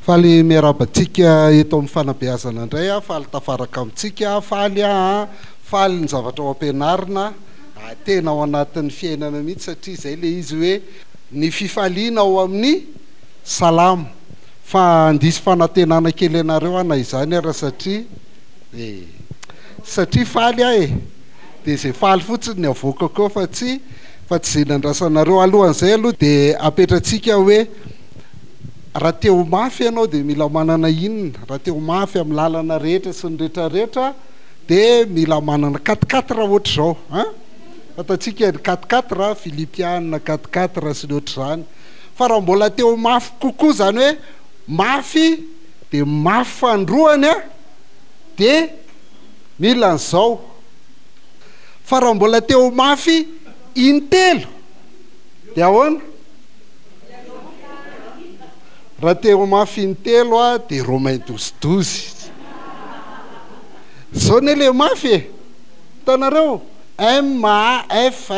Faly miarabatsika eto amin'ny fanabeazana indray faly tafaraka amintsika faly faly ny zavatra ao ampianarina tena ao anatin'ny fiainana mihitsy satria izay le izy hoe ny fifaliana ao amin'ny salamo fa andisy fanantenana kely anareo ana izany ara satria faly dia izay faly fotsiny ny avoaka koa fa tsy zinandrasanareo alohan'izay aloha dia apetratsika hoe raha teo mafy ianao dia mila manana inona raha teo mafy amin'ny lalana rehetra sy ny rehetrarehetra dia mila manana 4-4 raha ohatra izao fatatsika 4-4 Filipiana 4-4 sy ny ohatr'izany fa raha mbola teo mafy kokoa zany hoe mafy dia mafy fandroany dia mila an'izao fa raha mbola teo mafy intelo dia ahoana raha teo mafy intelo dia Romain 12:12 zao le mafy hitanareo MAF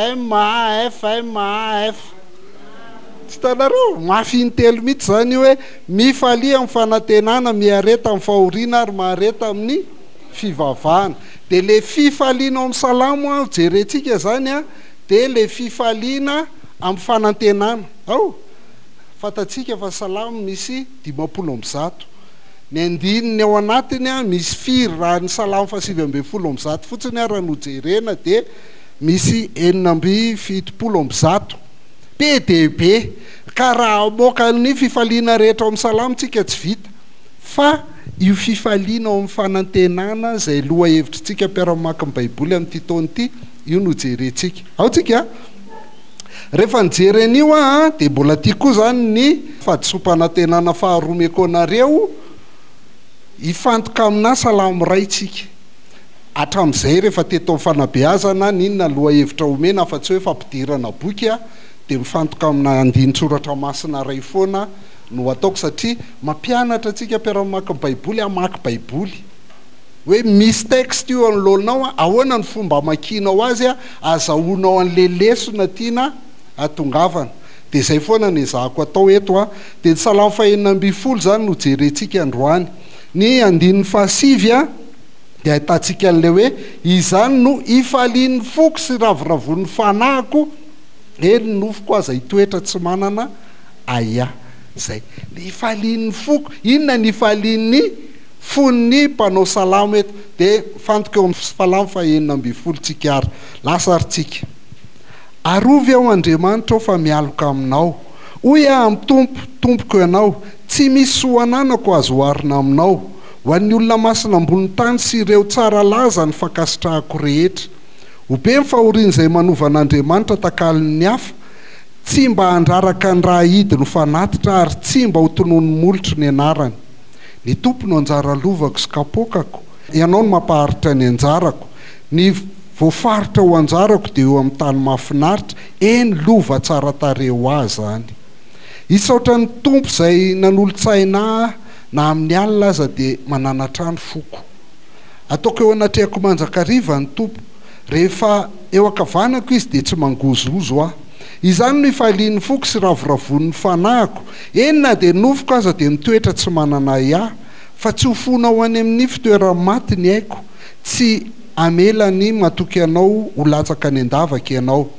tsy hitanareo mafy intelo mihitsy zany hoe mifalia amin'ny fanantenana miareta amin'ny fahoriana ary mahareta amin'ny fivavahana dia le fifaliana amin'ny salamo jerentsika zany dia le fifaliana amin'ny fanantenana fatatsika fa salamo misy 50 ny andininy ao anatiny misy firy raha ny salamo fa 7 fotsiny raha nojerena dia misy 7 be dehibe ka raha moka ny fifaliana rehetra ao amin'ny salamo tsika tsy vita fa io fifaliana ao amin'ny fanantenana izay loha hevitrintsika mpiara-mamaky ny baiboly amin'ity taona ity io no jerentsika tsika rehefa nijeren'io dia mbola tia koa zany ny fahadisom-panantenana faharomekonareo hifantoka amina salamo ray tsika hatramin'izay rehefa teto amin'ny fanabeazana ninona loha hevitra omena fa tsy hoe fampidirana boky dia mifantoka amina andinin-tsoratra masina ray foana no ataoko satria mampianatra atsika mpiara-mamaky ny baiboly hamaky baiboly hoe misy texte io anoloanao ahoana ny fomba amakinao azy azahoanao an'le lesona tiana atongavana dia izay foana ny zahako atao eto dia ny salamo 120 zany no jerentsika androany ny andin'ny fahasivy dia ahitantsika an'le hoe izany no ifalian'ny foko sy ravoravoan'ny fanahiko eny nofoko aza hitoetra tsy manana zay ny ifalian'ny foko inona ny ifalian'ny fon'ny mpanao salamo eto dia fantoka eo amin'ny salamo 120 tsika ary lasaritsika arovy ao Andriamanitra ao fa mialoka aminao hoy amin'ny tompoko ianao tsy misy soananako azo oharina aminao ho an'ny olona masina ambony tany sy ireo tsara laza ny fankasitrahako rehetra ho be ny fahoriana izay manovan'Andriamanitra takaliny hafa tsy mba handraraka ny raha hidy no fanatitra ary tsy mba ho tonoany molotro ny anarany ny tompo no anjara lovako sy kapokako ianao no mampaharitra ny anjarako ny voafaritra ho anjarako dia eo amin'ny tany mahafinaritra eny lova tsara tareo zany isaotra ny tompo izay nanolo-tsaina na amin'ny alina aza dia mananatra ny foko ataoko eo anatrehako manjakariva ny tompo rehefa eo ankavanako izy dia tsy mangozozo izany no ifalian'ny foko sy ravoravoan'ny fanahiko enina dia nofoko aza dia mitoetra tsy manana fa tsy hofonao any amin'ny fitoerany maty ny haiko tsy amelany matoky ianao ho latsaka ny andavaka ianao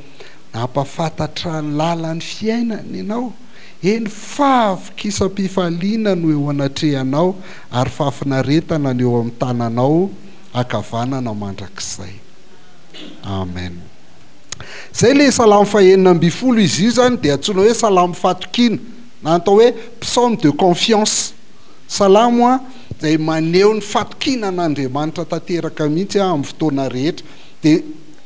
nampafantatra ny lalan'ny fiainana ianao eny fahafikisam-pifaliana no eo anatrehanao ary fahafinaretana no eo amin'ny tananao akavanana mandrakizay amen zay le salamo 120 izy io zany dia antsoina hoe salamo fatokiana na atao hoe psaume de confiance salamo izay maneho ny fatokinan'Andriamanitra tanteraka mihitsy amin'ny fotoana rehetra dia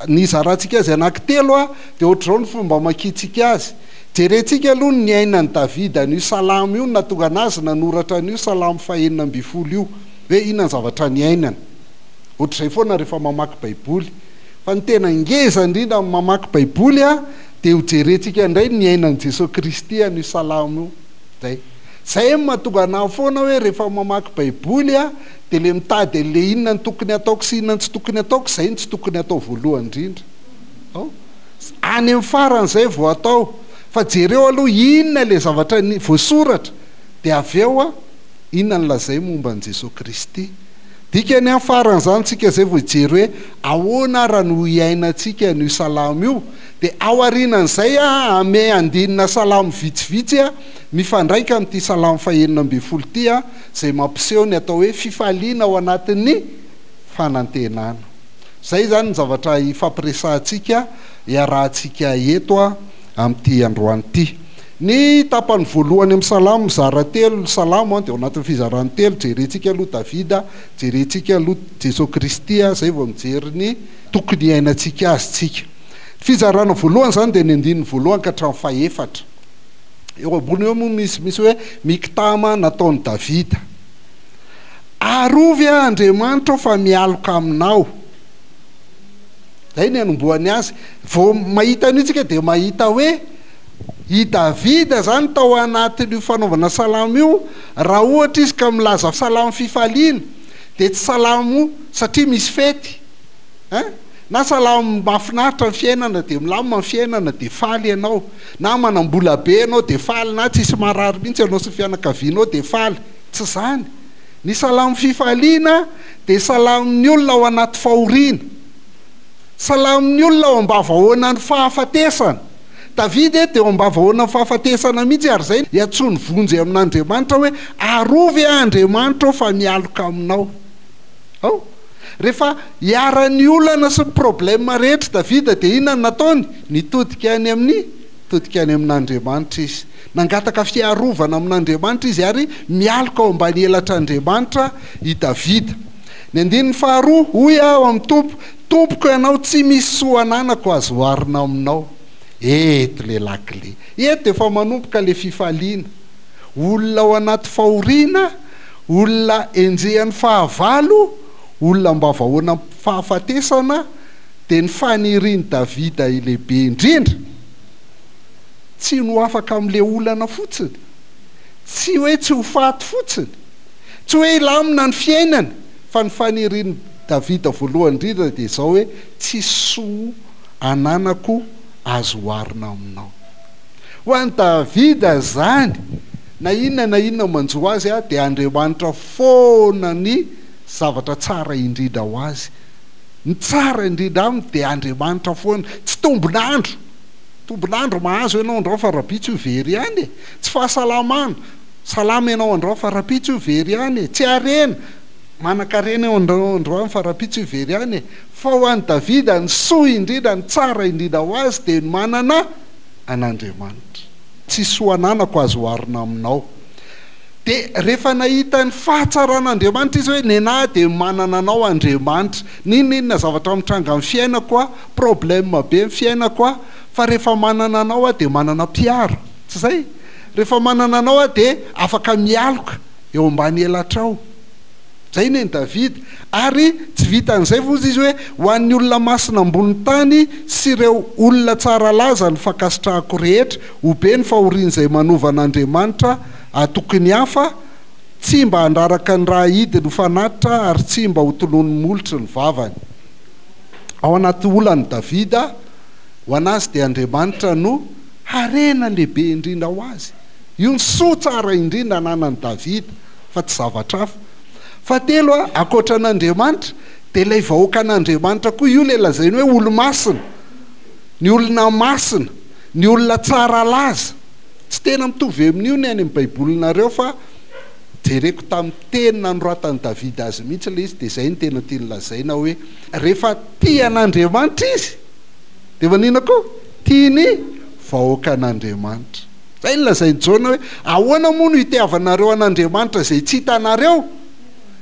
ny zarantsika azy anankitelo dia ohatr'izao ny fomba makitsika azy jerentsika aloha ny ainan'i Davida an'io salamo io natonga anazy nanoratra an'io salamo 120 io hoe inona ny zavatra ny ainana ohatr'izay foana rehefa mamaky baiboly fa ny tena ngeza indrindra amin'ny mamaky baiboly dia ho jerentsika indray ny ainan'i Jesosy Kristy an'io salamo io zay mahatonga anahy foana hoe rehefa mamaky baiboly dia le mitady le inona ny tokony ataoko sy inona ny tsy tokony ataoko zay ny tsy tokony atao voalohany indrindra any amin'ny faran'izay vao atao fa jereo aloha inona le zavatra voasoratra dia avy eo inona ny lazay momba an' Jesosy Kristy. Dikany amin'ny faran'izany tsika zay voajery hoe ahoana raha no iainantsika n'io salamo io, dia ao aorianan'izay ame andinina salamo vitsivitsy mifandraika amin'ity salamo fahaenina ambin'ny folo ity zay mampiseho ny atao hoe fifaliana ao anatin'ny fanantenana. Zay zany ny zavatra ifampiresahantsika iarahantsika eto amin'ity androany ity. Ny tapany voalohany amin'ny salamo mizara telo salamo dia ao anatin'ny fizarany telo, jerentsika aloha Davida, jerentsika aloha Jesosy Kristy, zay vao mijery ny tokony iainantsika azy tsika. Fizarana voalohany zany dia ny andininy voalohany ka hatramin'ny fahaefatra. Eo ambony eo moa misy hoe mikitama nataony Davida. Arovy Andriamanitra fa mialoka aminao. Zay ny anombohany azy. Vao mahita an'io tsika dia mahita hoe i Davida zany tao anatin'io fanaovana salamo io, raha ohatra izy ka milaza salamo fifaliana dia tsy salamo satria misy fety, na salamo mahafinaritra ny fiainana dia milamina ny fiainana dia faly ianao, na manam-bola be ianao dia faly, na tsisy marary mihitsy ianao sy fianakavianao dia faly. Tsy zany. Ny salamo fifaliana dia salamon'ny olona ao anaty fahoriana, salamon'ny olona ao am-bavahoana ny fahafatesana. Davida dia ao am-bavahoana ny fahafatesana mihitsy, ary zay iatsony vonjy amin'Andriamanitra hoe arovy Andriamanitra fa mialoka aminao. Rehefa hiara-ny olana sy problème rehetra Davida dia inona nataony? Nitodika any amin'Andriamanitra izy, nangataka fiarovana amin'Andriamanitra izy ary mialoka ao ambany elatr'Andriamanitra i Davida. Ny andininy faharoa, hoy aho amin'ny Tompo, tompoko ianao tsy misy soananako azo oharina aminao. Eto le lakile, eto efa manomboka le fifaliana. Olona ao anaty fahoriana, olona enjehan'ny fahavalo, olona mba-vahoana fahafatesana, dia ny faniriany Davida lehibe indrindra tsy no afaka amin'le olana fotsiny, tsy hoe tsy ho faty fotsiny, tsy hoe ilamina ny fiainany, fa ny faniriany Davida voalohany indrindra dia izao hoe tsy soa ananako azo oharina aminao. Ho an'ny Davida zany, na inona manjo azy dia Andriamanitra foana ny zavatra tsara indrindra ho azy. Ny tsara indrindra aminy dia Andriamanitra foana, tsy tombonandro mahazo ianao andrao fa rapitsy ho very ihany, tsy fahasalamana salama ianao andrao fa rapitsy ho very ihany, tsy arena manan-karena eo andrao fa rapitsy ho very ihany. Fa ho an'ny Davida ny soa indrindra, ny tsara indrindra ho azy dia ny manana an'Andriamanitra. Tsy soananako azo oharina aminao. Dia rehefa nahita ny fahatsaran'Andriamanitra izy hoe nenahy dia manana anao Andriamanitra, ninona zavatra mitranga amin'ny fiainako problème be amin'ny fiainako fa rehefa manana anao dia manana mpiaro. Tsy zay? Rehefa manana anao dia afaka mialoka eo ambany elatrao. Zay ny Davida. Ary tsy vitan'izay fozy izy hoe ho an'ny olona masina ambony tany sy ireo olona tsara laza ny fankasitrahako rehetra, ho be ny fahorian'izay manovan'Andriamanitra tokony hafa, tsy mba handraraka ny raha hidiny ho fanatitra ary tsy mba ho tolon'ny molotry ny vavany. Ao anaty olany Davida, ho anazy dia Andriamanitra no harena lehibe indrindra ho azy. Io ny soa tsara indrindra ananan'i Davida, fa tsy zavatra hafa. Fahatelo akoatra an'Andriamanitra dia ilay vahoaka an'Andriamanitra koa io le lazainy hoe olo-masina, ny olona masina, ny olona tsara laza. Tsy tena mitovy amin'io ny any amin'ny baibolinareo, fa jereko tamin'ny teny nanoratany Davida azy mihitsy ilay izy, dia izay ny tena tiany lazaina hoe rehefa tia an'Andriamanitra izy dia manina koa tia ny vahoaka an'Andriamanitra. Zay ny lazainy Jaona hoe ahoana moa no hitiavanareo an'Andriamanitra izay tsy hitanareo,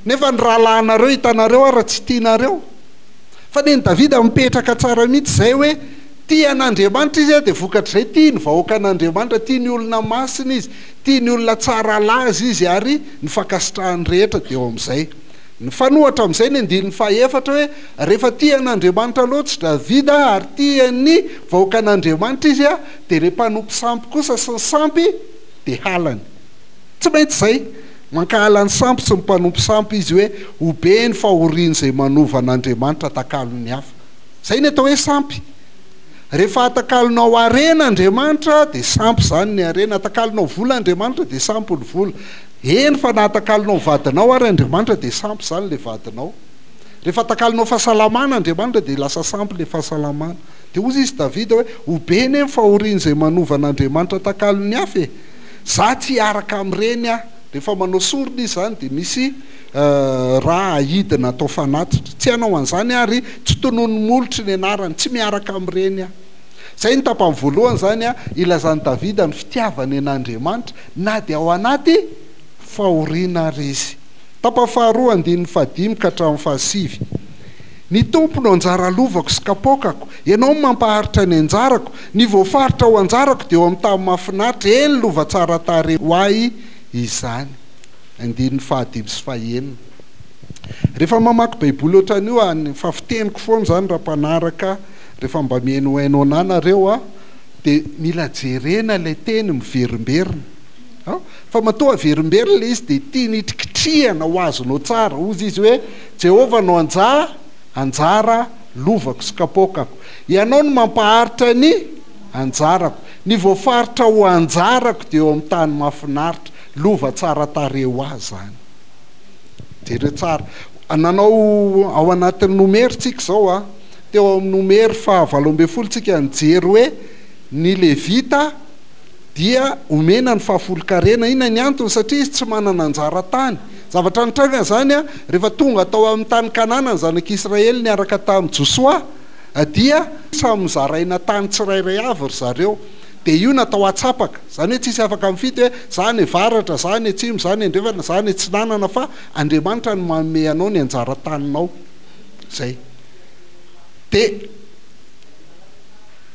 nefa ny rahalahinareo hitanareo raha tsy tianareo. Fa ny Davida mipetraka tsara mihitsy zay hoe tia an'Andriamanitra izy dia vokatr'izay tia ny vahoaka an'Andriamanitra, tia ny olona masina izy, tia ny olona tsara laza izy, ary ny fankasitrahany rehetra dia eo amin'izay. Ny fanohatra amin'izay ny andininy fahaefatra hoe rehefa tia an'Andriamanitra loatra Davida ary tia ny vahoaka an'Andriamanitra izy dia rehefa mpanompo sampy kosa sy ny sampy dia halany. Tsy maintsy zay, mankahala ny sampy sy ny mpanompo sampy izy hoe ho be ny fahorian'izay manovan'Andriamanitra atakalony hafa. Zay ny atao hoe sampy. Rehefa atakalonao arena Andriamanitra dia sampy zany ny arena, atakalonao vola Andriamanitra dia sampy ny vola. eny fa nahatakalinao vadinao ary Andriamanitra dia sampy zany le vadinao. Rehefa takalinao fahasalamana Andriamanitra dia lasa sampy le fahasalamana. Dia ozy izy Davida hoe obeny ny fahoriany izay manovan'Andriamanitra takaliny hafa. Za tsy hiaraka amin'ireny aho. Rehefa manao sorona izy zany dia misy raha ahidina atao fanatitra. Tsy hanao an'izany ary tsy tonony molotry ny anarany, tsy miaraka amin'ireny aho. Zay ny tapany voalohany zany a ilazany Davida ny fitiavany an'Andriamanitra na dia ao anaty fahoriana ary izy. Tapany faharoa 15 ka hatramin'ny 17. Ny tompo no anjara lovako sy kapokako, ianao mampaharitra ny anjarako, ny voafaritra ho anjarako dia eo amin'ny tany mahafinaritra, eny lova tsara tarehy ho ahy izany. 15 sy 19. Rehefa mamaky baiboly ohatran'io ny fafiteniko foana zany raha mpanaraka, rehefa mba mihaino hainao nanareo a dia mila jerena ilay teny miverimberina. Fa matoa verimberina ilay izy dia tiany hitrikitrihana ho azonao tsara. Ozy izy hoe Jehovah no anjara lovako sy kapokako, ianao no mampaharitra ny anjarako, ny voafaritra ho anjarako dia eo amin'ny tany mahafinaritra, lova tsara tarehy ho azy zany. Jereo tsara. Nanao ao anatin'ny nomero tsika zao a, teo amin'ny nomero 7 tsika nijery hoe ny Levita dia omena ny 10 karena. Ina ny antony? Satria izy tsy manana anjara tany. Zavatra nitranga zany a rehefa tonga tao amin'ny tany Kanana ny zanak'Israely niaraka tamin'ny Josoa dia samy mizaraina tany tsirairay avy ry zareo. Dia io natao atsapaka, zany hoe tsisy afaka mifity hoe za ny varatra, za ny atsimo, za ny andrefana, za ny atsinanana, fa Andriamanitra no manome anao ny anjara taninao. Zay. Dia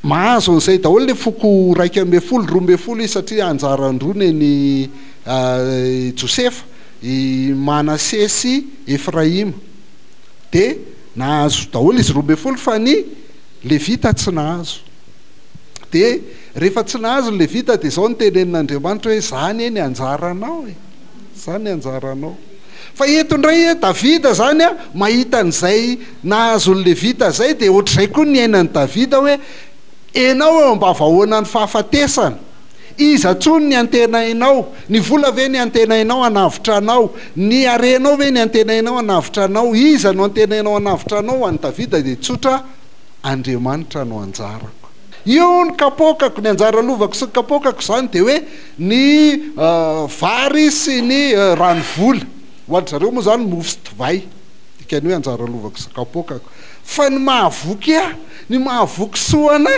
mahazo an'izay daholo le foko 12, 12 izy satria anjarandrony ny Josefa, i Manase sy Efraima. Dia nahazo daholo izy 12 fa ny Levita tsy nahazo. Dia rehefa tsy nahazo ny Levita dia zao ny tenenin'Andriamanitra hoe zany eny anjaranao e, zany anjaranao. Fa eto indray Davida zany a mahita an'izay nahazo ny Levita zay dia ohatr'izay koa ny ainan'ny Davida hoe enao eo mba vahoana ny fahafatesana, iza tsony ny antenainao, ny vola ve ny antenainao hanavitra anao, ny arenao ve ny antenainao hanavitra anao, iza no antenainao hanavitra anao? An'ny Davida dia tsotra, Andriamanitra no anjarako. Io ny kapokako, ny anjara lovako sy ny kapokako zany dia hoe ny vary sy ny ranovola. Ho an'ny zareo moa zany mofo sy divay, dikan'io anjara lovako sy kapokako. Fa ny mahavoky ny mahavoky soana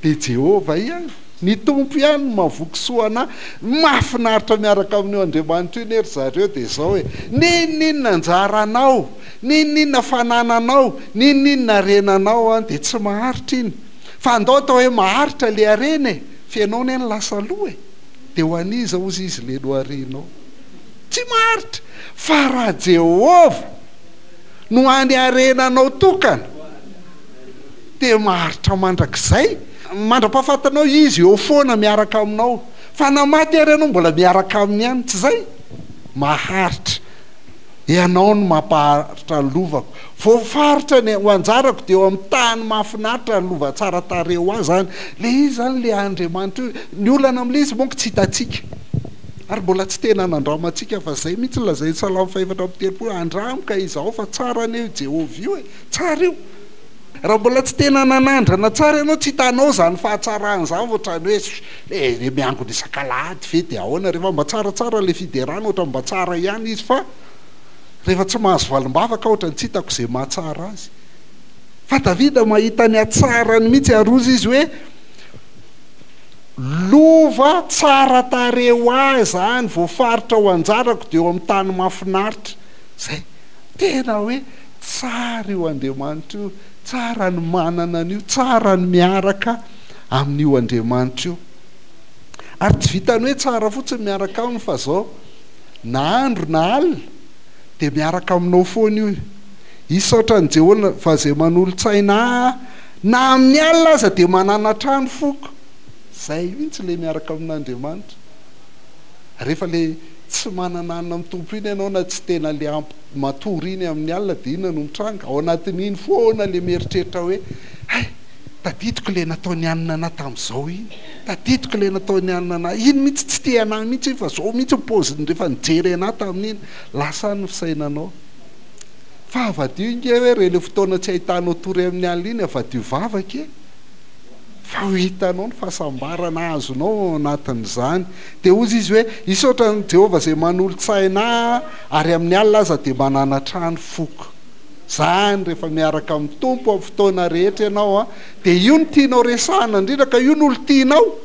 dia Jehovah ihany, ny tompo ihany ny mahavoky soana. Mahafinaritra miaraka amin'io Andriamanitra io nery zareo dia zao hoe ninona anjaranao, ninona fanananao, ninona arenanao dia tsy maharitra iny. Fa andao atao hoe maharitra le arena e, fianao ny any lasa loha e, dia ho aniza ozy izy le loharinao? Tsy maharitra. Fa raha Jehovah no any arenanao tokana dia maharitra mandrakizay. Mandra-pahafatanao izy eo foana miaraka aminao, fa na maty ary ianao mbola miaraka aminy ihany, tsy zay? Maharitra. Ianao no mampaharitra ny lovako, voafaritra ny ho anjarako dia eo amin'ny tany mahafinaritra ny lova tsara tarehy ho azy zany. Le izy zany le Andriamanitra io. Ny olana amin'ilay izy monko tsy hitantsika, ary mbola tsy tena nandramantsika, fa zay mihitsy lazay Salamo 4:3, andramoka izaho fa tsara an'io Jehovah io e, tsara io. Raha mbola tsy tena nanandrana tsara ianao, tsy hitanao zany fahatsarany zany, ohatrany hoe miangona isan-kalahady fe dia ahoana. Rehefa mba tsaratsara le fiderana ohatra mba tsara ihany izy, fa rehefa tsy mahazo valim-bavaka ohatra ny tsy hitako izay mahatsara azy. Fa Davida mahita ny atsarany mihitsy arozy izy hoe lova tsara tarehy ho ahy zany, voafaritra ho anjarako dia eo amin'ny tany mahafinaritra. Zay tena hoe tsara io Andriamanitra io, tsara ny manana an'io, tsara ny miaraka amin'io Andriamanitra io. Ary tsy vitany hoe tsara fotsiny miaraka aminy, fa zao na andro na alina dia miaraka aminao foana io. Isaotra ny Jehovah fa zay manolo-tsaina na amin'ny alina aza dia manana trano foko. Zay mihitsy le miaraka amin'Andriamanitra. Rehefa le tsy manana anina amin'ny tompo iny ianao, na tsy tena le ampy matory iny amin'ny alina, dia inona no mitranga? Ao anatin'iny foana le mieritreritra hoe hay tadidiko le nataony anina na tamin'izao iny, tadidiko le nataony anina na iny mihitsy tsy te anahy mihitsy fa zao mihitsy poziny rehefa nijery anahy tamin'iny lasa ny fisainanao. Fa avadio inge hoe re le fotoana tsy ahitanao tory amin'ny alina iny avadio vavaka e, fa ho hitanao ny fahasambarana azonao anatin'izany. Dia ozy izy hoe isy ohatran'ny Jehovah izay manolo-tsaina ary amin'ny alina aza dia manana trano foko. Zany rehefa miaraka amin'ny tompo amin'ny fotoana rehetra ianao a, dia io no tianao resahana indrindra, ka io no olo tianao.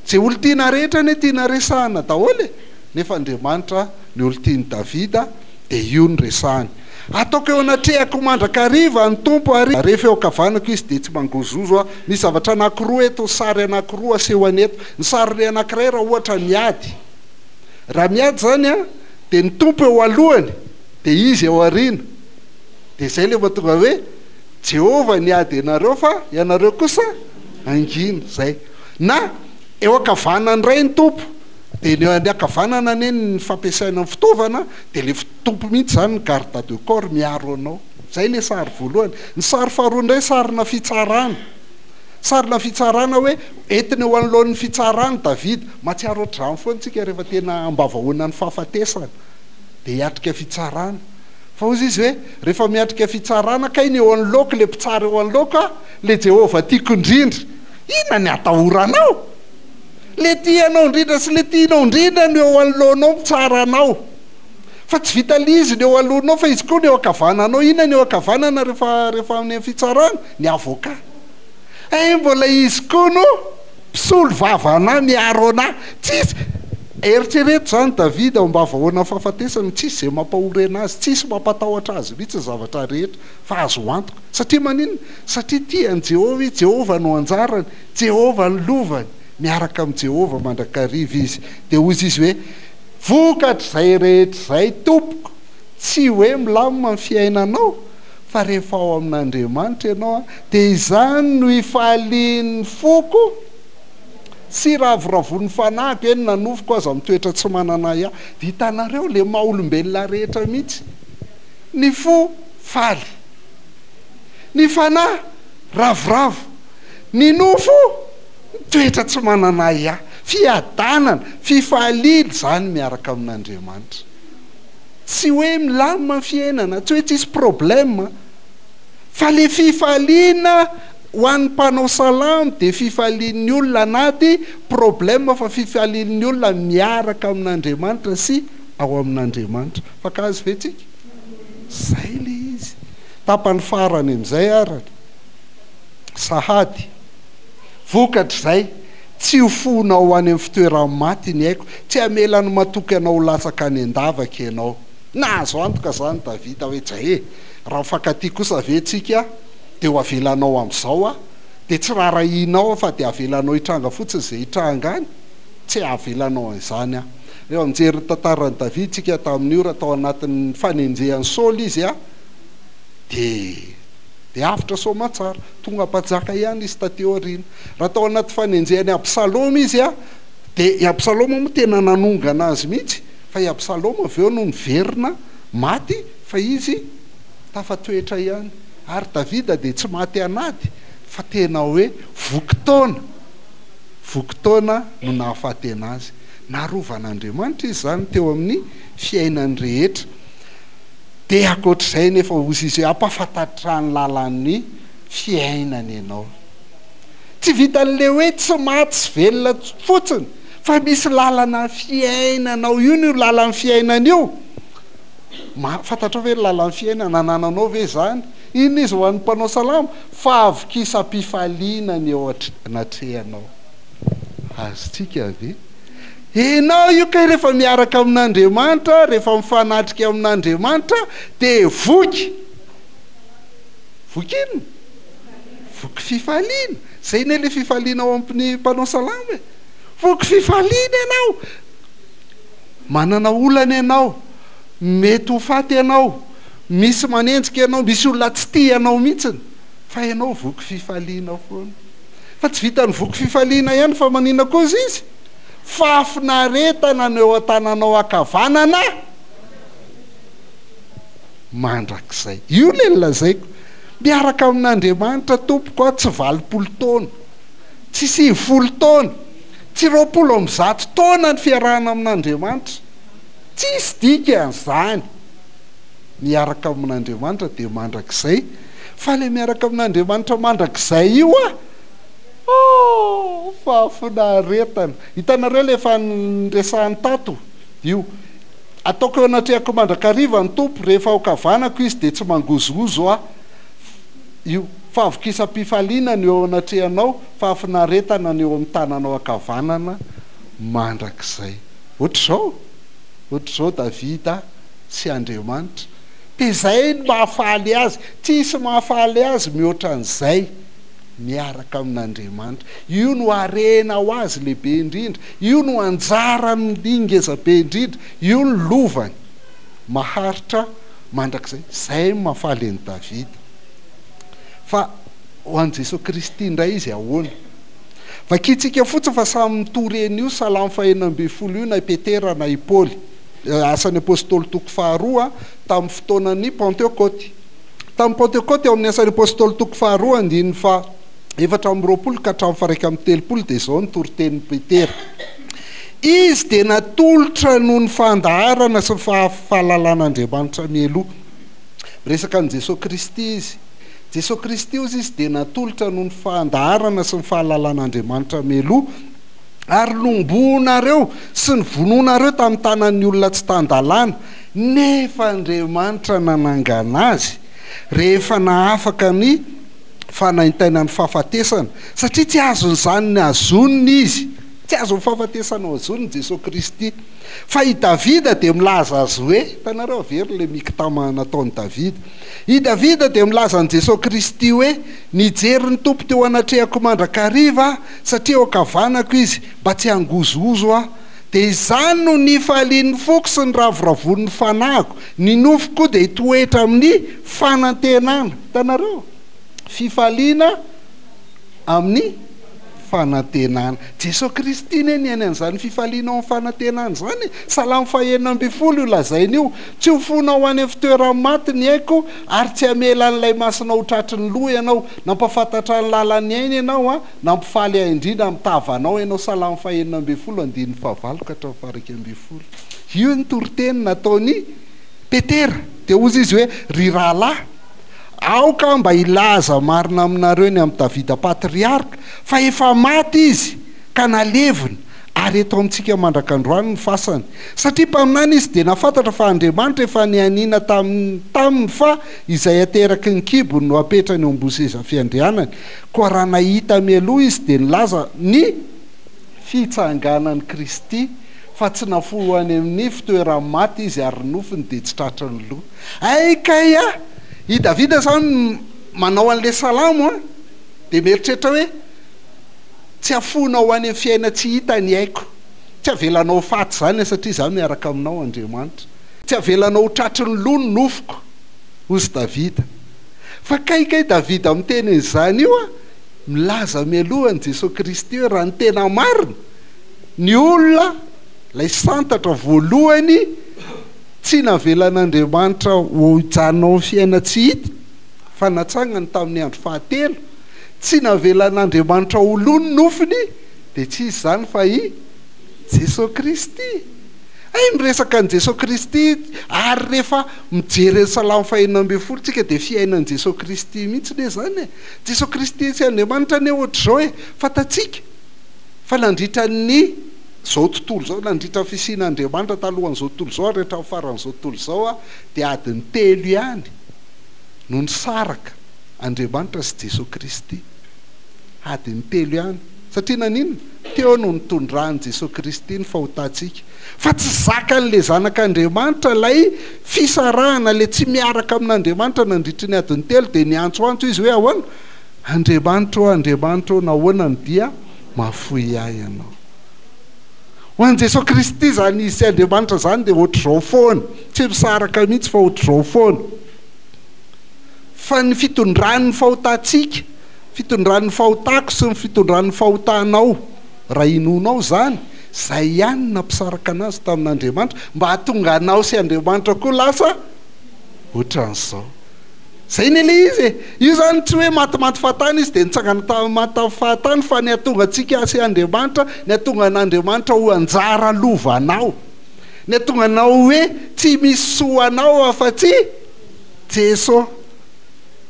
Zay olo tiana rehetra ny tiana resahana daholo e, nefa Andriamanitra ny olo tiany Davida dia io no resahany. Ataoko eo anatrehako mandrakariva ny tompo ary rehefa eo ankavanako izy dia tsy mangozozo a. Misy zavatra anankiroa eto, sary anankiroa asehony eto. Ny sary anankiray raha ohatra miady, raha miady zany a dia ny tompo eo alohany dia izy eo aoriana. Dia zay le mahatonga hoe Jehovah niady ianareo fa ianareo kosa angina zay. Na eo ankavanany ray ny tompo dia ny ankavanana neny ny fampiasaina ny fitaovana, dia le tompo mihitsy zany ny garde de corps miaro anao. Zay le sary voalohany. Ny sary faharoa indray sarina fitsarana. Sarina fitsarana hoe entiny eo anoloan'ny fitsarana Davida. Matsiaro ohatr'izany foana tsika rehefa tena ambavahoana ny fahafatesana dia hiatrika fitsarana. Fa ozy izy hoe rehefa miatrika fitsarana ka iny eo anoloko, le mpitsara eo anoloko a, le Jehovah tiako indrindra, inona ny atahoranao? Le tianao indrindra sy le tianao indrindra ny eo anoloanao mitsara anao, fa tsy vita lizy ny eo alohanao, fa izy koa ny eo ankavananao. Inona ny eo ankavanana rehefa amin'ny fitsarana? Ny avoka. Mbola izy koa no mpisolo vavana miaro anahy. Tsisy eritrereto zany Davida mba vahoana fahafatesana, tsisy zay mampahory anazy, tsisy mampatahotra azy mihitsy ny zavatra rehetra, fa azo antoka. Satria maninona? Satria tiany Jehovah, Jehovah no anjarany, Jehovah ny lovany, miaraka amin'ny Jehovah mandrakariva izy. Dia ozy izy hoe vokatra zay rehetra zay tompoko, tsy hoe milamina ny fiainanao, fa rehefa ao amin'Andriamanitra ianao dia izany no ifalian'ny foko sy ravoravon'ny fanahiko eny nanofoko aza mitoetra tsy manana ia. Dia hitanareo le maha-olombelona rehetra mihitsy, ny fo faly, ny fanahy ravoravo, ny nofo toetra tsy manana ia. Fiadanana, fifaliana zany miaraka amin'Andriamanitra. Tsy hoe milamina ny fiainana, tsy hoe tsisy problème, fa le fifaliana ho an'ny mpanao salamo dia fifalian'ny olona anaty problème, fa fifalian'ny olona miaraka amin'Andriamanitra sy ao amin'Andriamanitra. Fa ka azy ve tsika? Zay le izy. Tapany farany amin'izay arany sahady vokatra zay, tsy ho fona ho any amin'ny fitoerany maty ny haiko, tsy hamelany matoky anao latsaka any an-davaka ianao. Nahazo antoka zany Davida hoe zay raha mifankatia kosa ve tsika dia ho avelanao amin'izao a, dia tsy rarahinao fa dia avelanao hitranga fotsiny zay hitranga any, tsy avelanao an'izany a. Eo mijery tantaran'i Davida tsika tamin'io, raha tao anatin'ny fanenjehan'ny Saoly izy a, dia avitra soamantsara, tonga mpanjaka ihany izy tateo aoriana. Raha tao anaty fanenjehany Absaloma izy a, dia i Absaloma moa tena nanongana azy mihitsy, fa i Absaloma avy eo no niverina maty, fa izy tafatoetra ihany. Ary Davida dia tsy maty anady, fa tena hoe vokotona no nahafaty anazy. Narovan'Andriamanitra izy zany teo amin'ny fiainany rehetra. Dia ankoatr'izay nefa ozy izy hoe ampafantatra ny lalan'ny fiainany ianao. Tsy vitan'le hoe tsy maty sy velona fotsiny, fa misy lalana fiainanao. Io no lalan'ny fiainana io. Fantatrao ve lalan'ny fiainana nananao ve zany? Iny izy ho an'ny mpanao salamo, fa avokisa-pifaliana ny eo anatrehanao. Azotsika ve? Enao io ka rehefa miaraka amin'Andriamanitra, rehefa mifanatrika amin'Andriamanitra dia voky inona? Voky fifaliana. Zay ne le fifaliana ao amin'ny mpanao salamo e. Voky fifaliana ianao, manana olana ianao, mety ho faty ianao, misy manenjika ianao, misy olona tsy tia ianao mihitsiny, fa ianao voky fifaliana foana. Fa tsy vitany voky fifaliana ihany, fa manina koa izy fafinaretana no eo an-tananao ankavanana mandrakizay. Io le lazaiko, miaraka amin'Andriamanitra tompoko a tsy 20 taona tsy 20 taona tsy 20 taona ny fiarahana amin'Andriamanitra tsisy dika an'izany miaraka amin'Andriamanitra dia mandrakizay fa le miaraka amin'Andriamanitra mandrakizay io fahafinaretana hitanareo le efa nresahany tato io ataoko eo anatrehako mandrakariva ny tompo rehefa aokavanako izy dia tsy mangozogozo io favokisam-pifaliana ny eo anatrehanao fahafinaretana ny eo amin'ny tananao akavanana mandrakizay ohatr'izao Davida sy Andriamanitra dia zay ny mahafaly azy tsisy mahafaly azy mihoatra an'izay miaraka amin'Andriamanitra io no arena ho azy lehibe indrindra io no anjarany ingezabe indrindra io ny lovany maharitra mandrakizay zay mahafaly any Davida fa ho an'i Jesosy Kristy indray izy ahoana vakitsika fotsiny fa samy mitoreny io Salamo 112 io na Petera na Paoly asan'ny apôstôly toko 2 tamin'ny fotoanan'ny Pentecote tamin'ny Pentecote eo amin'ny asan'ny apôstôly toko 2 andiny fa 420 ka hatramin'ny 130 dia izao ny toritenin'ny Petera izy dia natolotra noho ny fandaharana sy fahalalan'Andriamanitra mieloha resaka an' Jesosy Kristy izy Jesosy Kristy izy dia natolotra noho ny fandaharana sy ny fahalalan'Andriamanitra mieloha ary lombonareo sy ny vononareo tamin'ny tanan'ny olona tsy tandalana nefa Andriamanitra nanangana azy rehefa nahafaka ny fanaintaina ny fahafatesana satria tsy azon'izany ny azoniny izy tsy azony fahafatesana o azoniny Jesosy Kristy fa i Davida dia milaza azy hoe tanareo avery le mikitama nataony Davida i Davida dia milaza an' Jesosy Kristy hoe nijery ny tompo teo anatrehako mandrakariva satria eo akavanako izy mba tsy hangozogozo dia izany no nifalian'ny foko sy ny ravoravon'ny fanahiko ny nofo koa dia hitoetra amin'ny fanantenana tanareo fifaliana amin'ny fanantenana Jesosy Kristy ny any an'izany fifaliana amin'ny fanantenana zany Salamo 112 io lazainy io tsy hofonao any amin'ny fitoerany maty ny haiko ary tsy hamela n'ilay masina ho tratry ny loha ianao nampafantatra ny lalany aina ianao nampifaly ahy indrindra amin'ny tavanao ianao Salamo 112 andiny 7 ka hatramin'ny 12 io ny toriteny nataony Petera dia ozy izy hoe ry rahalahy aoka mba ilaza marina aminareo ny amin'ny Davida patriarka fa efa maty izy ka nalevina ary eto amintsika mandrakandroany ny fasany satria mpaminany izy dia nafantatra fa Andriamanitra efa nianina taminy fa izay ateraky ny kibony no apetrany eo ambony seza fiandrianany koa raha nahita mialoha izy dia nilaza ny fitsanganan'i Kristy fa tsy nafoho any amin'ny fitoerany maty izy ary nofiny dia tsy tratra ny loha aikay i Davida zany manao an'le salamo dia mieritreritra hoe tsy afonao any amin'ny fiaina tsy hita ny haiko tsy avelanao faty zany satria za miaraka aminao Andriamanitra tsy avelanao tratry ny loha ny nofoko ozy Davida fa kaikay Davida miteny izany io milaza mialohany Jesosy Kristy hoe raha ny tena marina ny olona lay santatra voalohany tsy navelan'Andriamanitra ho hijanonao amin'ny fiaina tsy hita fa natsangany tamin'ny andro fahatelo tsy navelan'Andriamanitra ho lony nofiny dia tsy izy zany fa Jesosy Kristy miresaka an' Jesosy Kristy ary rehefa mijery Salamo 112 tsika dia fiainan'i Jesosy Kristy mihitsy le zany Jesosy Kristy sy Andriamanitra ny ohatr'izao fatatsika fa nandritra ny zao tontolo zao nandritra fisian'Andriamanitra talohan'izao tontolo zao rehetra ho faran'izao tontolo zao dia adiny 3 ihany no nisaraka Andriamanitra sy Jesosy Kristy adiny 3 ihany satria nanino teo no nitondrany Jesosy Kristy ny fahotantsika fa tsy zakan'le zanak'Andriamanitra lay fisarahana le tsy miaraka amin'Andriamanitra nandritra ny adiny 3 dia niantsoantso izy hoe ahoana Andriamanitra nahoana ny dia mahafoy ahy ianao ho an'i Jesosy Kristy zany izy sy Andriamanitra zany dia ohatr'izao foana tsy misaraka mihitsy fa ohatr'izao foana fa ny fitondrany fahotantsika fitondran'ny fahotako sy ny fitondran'ny fahotanao raha inonao zany zay ihany nampisaraka anazy tamin'Andriamanitra mba hahatonga anao sy Andriamanitra koa lasa ohatran'izao zay ny le izy io zany tsy hoe matimaty fahatany izy de nitsangana maty fahatany fa ny atonga antsika sy Andriamanitra ny atonga an'Andriamanitra ho anjara lovanao ny atonga anao hoe tsy misy soanao afa-tsy Jesosy